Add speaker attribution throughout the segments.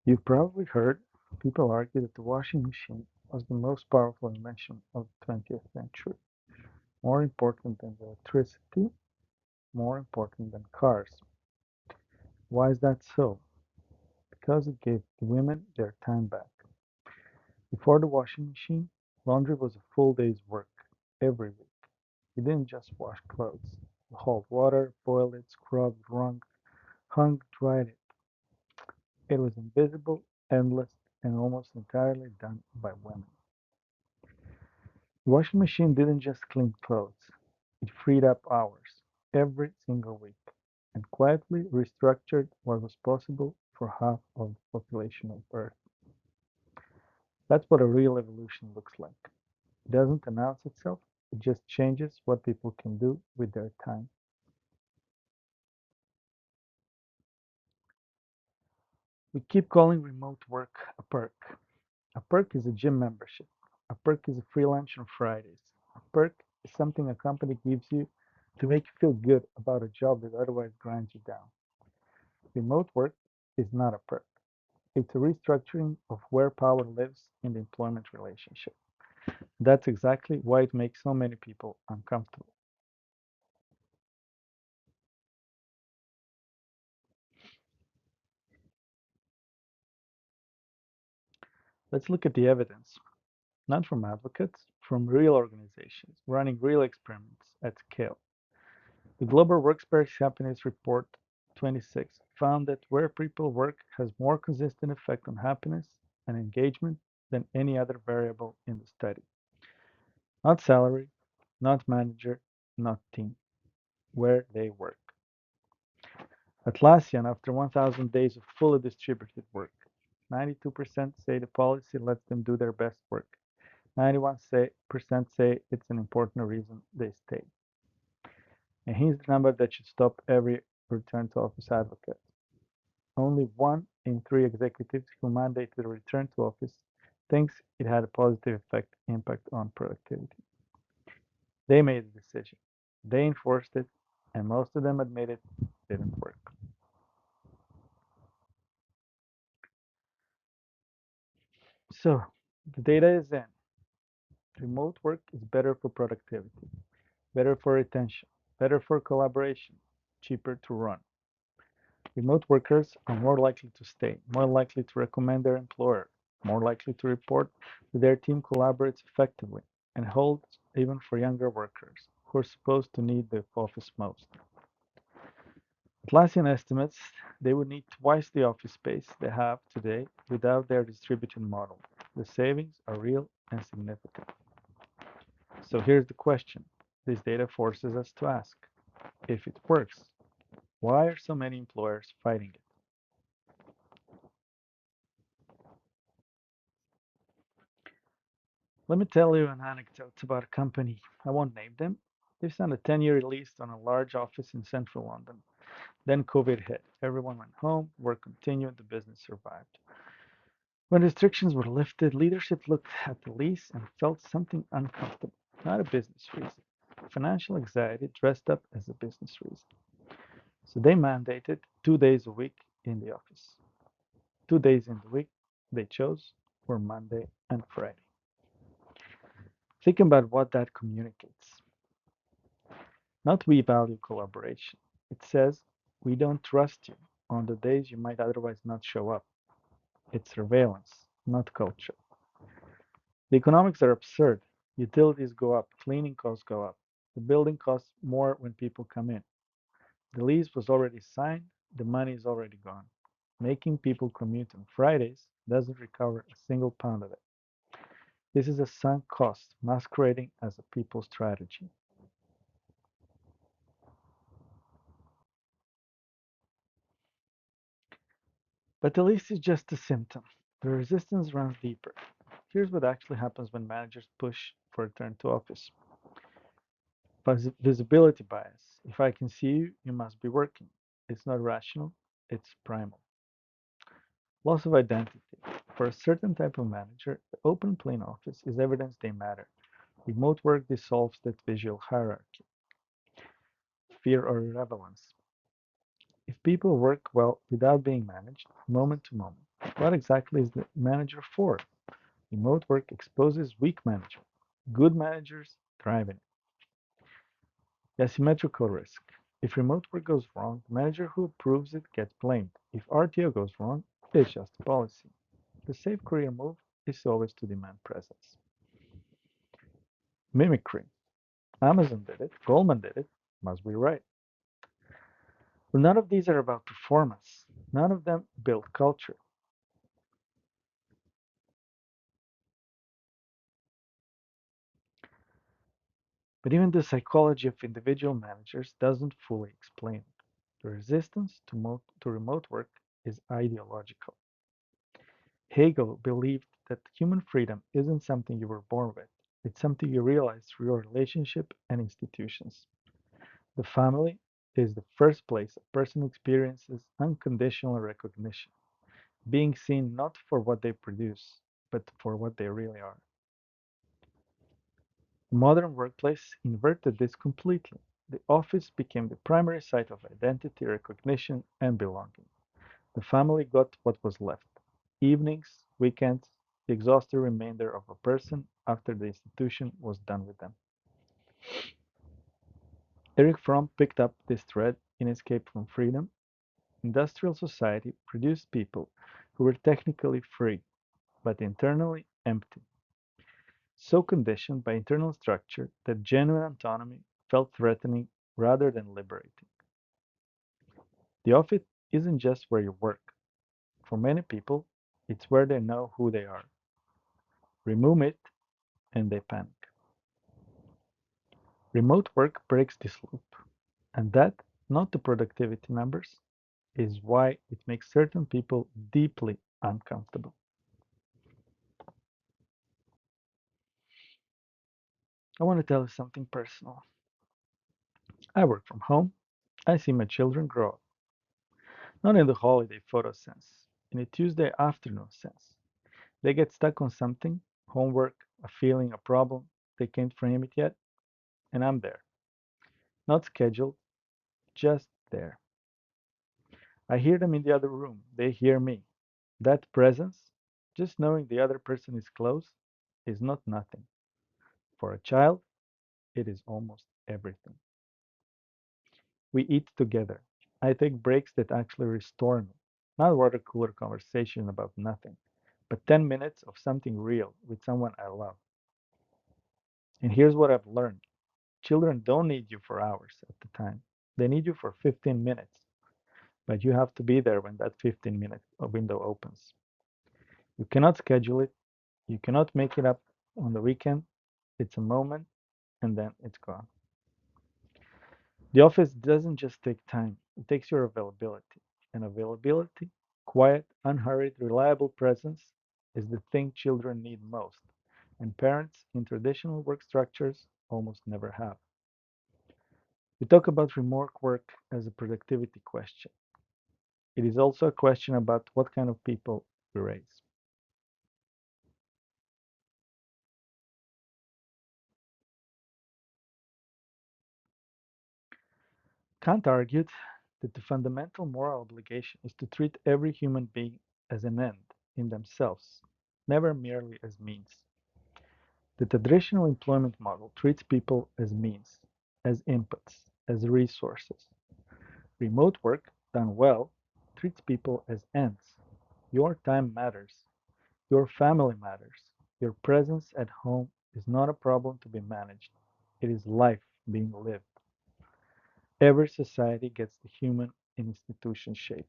Speaker 1: You've probably heard people argue that the washing machine was the most powerful invention of the 20th century, more important than electricity, more important than cars. Why is that so? Because it gave women their time back. Before the washing machine, laundry was a full day's work every week. You didn't just wash clothes. You hauled water, boiled it, scrubbed, wrung, hung, dried it. It was invisible, endless, and almost entirely done by women. The washing machine didn't just clean clothes, it freed up hours every single week and quietly restructured what was possible for half of the population of Earth. That's what a real evolution looks like. It doesn't announce itself, it just changes what people can do with their time. We keep calling remote work a perk. A perk is a gym membership. A perk is a free lunch on Fridays. A perk is something a company gives you to make you feel good about a job that otherwise grinds you down. Remote work is not a perk. It's a restructuring of where power lives in the employment relationship. That's exactly why it makes so many people uncomfortable. Let's look at the evidence, not from advocates, from real organizations running real experiments at scale. The Global Workspace Happiness Report 26 found that where people work has more consistent effect on happiness and engagement than any other variable in the study. Not salary, not manager, not team, where they work. Atlassian, after 1,000 days of fully distributed work, 92% say the policy lets them do their best work. 91% say it's an important reason they stay. And here's the number that should stop every return to office advocate. Only 1 in 3 executives who mandated a return to office thinks it had a positive impact on productivity. They made the decision. They enforced it, and most of them admitted it didn't work. So the data is in. Remote work is better for productivity, better for retention, better for collaboration, cheaper to run. Remote workers are more likely to stay, more likely to recommend their employer, more likely to report that their team collaborates effectively, and holds even for younger workers who are supposed to need the office most. Atlassian estimates they would need twice the office space they have today without their distributed model. The savings are real and significant. So here's the question this data forces us to ask if it works, why are so many employers fighting it? Let me tell you an anecdote about a company. I won't name them. They signed a 10-year lease on a large office in central London. Then COVID hit. Everyone went home, work continued, the business survived. When restrictions were lifted, leadership looked at the lease and felt something uncomfortable. Not a business reason. Financial anxiety dressed up as a business reason. So they mandated 2 days a week in the office. 2 days in the week they chose were Monday and Friday. Think about what that communicates. Not we value collaboration. It says we don't trust you on the days you might otherwise not show up. It's surveillance, not culture. The economics are absurd. Utilities go up, cleaning costs go up. The building costs more when people come in. The lease was already signed, the money is already gone. Making people commute on Fridays doesn't recover a single pound of it. This is a sunk cost masquerading as a people strategy. But the lease is just a symptom. The resistance runs deeper. Here's what actually happens when managers push for a return to office. Visibility bias. If I can see you, you must be working. It's not rational, it's primal. Loss of identity. For a certain type of manager, the open plain office is evidence they matter. Remote work dissolves that visual hierarchy. Fear or irrelevance. If people work well without being managed, moment to moment, What exactly is the manager for? Remote work exposes weak management. Good managers thrive in it. The asymmetrical risk. If remote work goes wrong, the manager who approves it gets blamed. If RTO goes wrong, it's just a policy. The safe career move is always to demand presence. Mimicry. Amazon did it, Goldman did it, must be right. Well, none of these are about performance. None of them build culture. But even the psychology of individual managers doesn't fully explain it. The resistance to remote work is ideological. Hegel believed that human freedom isn't something you were born with, it's something you realize through your relationship and institutions. The family is the first place a person experiences unconditional recognition, being seen not for what they produce, but for what they really are. The modern workplace inverted this completely. The office became the primary site of identity, recognition, and belonging. The family got what was left: evenings, weekends, the exhausted remainder of a person after the institution was done with them. Erich Fromm picked up this thread in Escape from Freedom. Industrial society produced people who were technically free, but internally empty, so conditioned by internal structure that genuine autonomy felt threatening rather than liberating. The office isn't just where you work. For many people, it's where they know who they are. Remove it, and they panic. Remote work breaks this loop, and that, not the productivity numbers, is why it makes certain people deeply uncomfortable. I want to tell you something personal. I work from home. I see my children grow up, not in the holiday photo sense, in a Tuesday afternoon sense. They get stuck on something, homework, a feeling, a problem. They can't frame it yet, and I'm there. Not scheduled, just there. I hear them in the other room. They hear me. That presence, just knowing the other person is close, is not nothing. For a child, it is almost everything. We eat together. I take breaks that actually restore me. Not water cooler conversation about nothing, but 10 minutes of something real with someone I love. And here's what I've learned: children don't need you for hours at the time, they need you for 15 minutes, but you have to be there when that 15-minute window opens. You cannot schedule it, you cannot make it up on the weekend. It's a moment and then it's gone. The office doesn't just take time, it takes your availability. And availability, quiet, unhurried, reliable presence, is the thing children need most, and parents in traditional work structures almost never have. We talk about remote work as a productivity question. It is also a question about what kind of people we raise. Kant argued that the fundamental moral obligation is to treat every human being as an end in themselves, never merely as means. The traditional employment model treats people as means, as inputs, as resources. Remote work, done well, treats people as ends. Your time matters. Your family matters. Your presence at home is not a problem to be managed. It is life being lived. Every society gets the human in institution shape.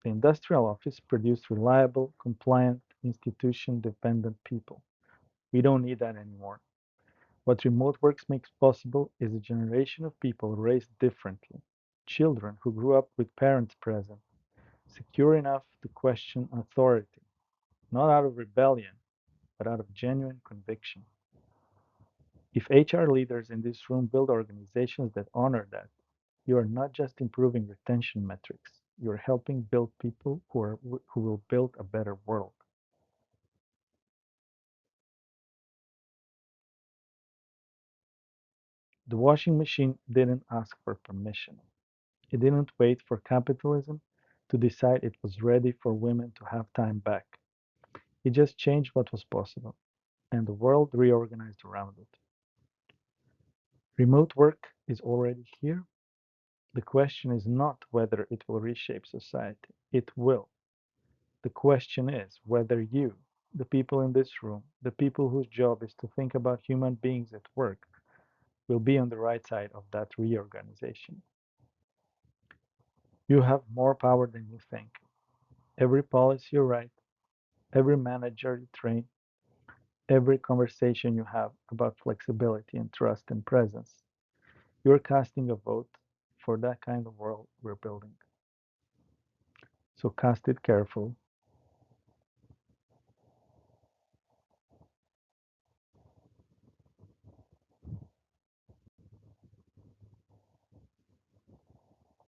Speaker 1: The industrial office produced reliable, compliant, institution dependent people. We don't need that anymore. What remote works makes possible is a generation of people raised differently. Children who grew up with parents present, secure enough to question authority, not out of rebellion, but out of genuine conviction. If HR leaders in this room build organizations that honor that, you are not just improving retention metrics, you are helping build people who will build a better world. The washing machine didn't ask for permission. It didn't wait for capitalism to decide it was ready for women to have time back. It just changed what was possible, and the world reorganized around it. Remote work is already here. The question is not whether it will reshape society. It will. The question is whether you, the people in this room, the people whose job is to think about human beings at work, will be on the right side of that reorganization. You have more power than you think. Every policy you write, every manager you train, every conversation you have about flexibility and trust and presence, you're casting a vote for that kind of world we're building. So cast it careful,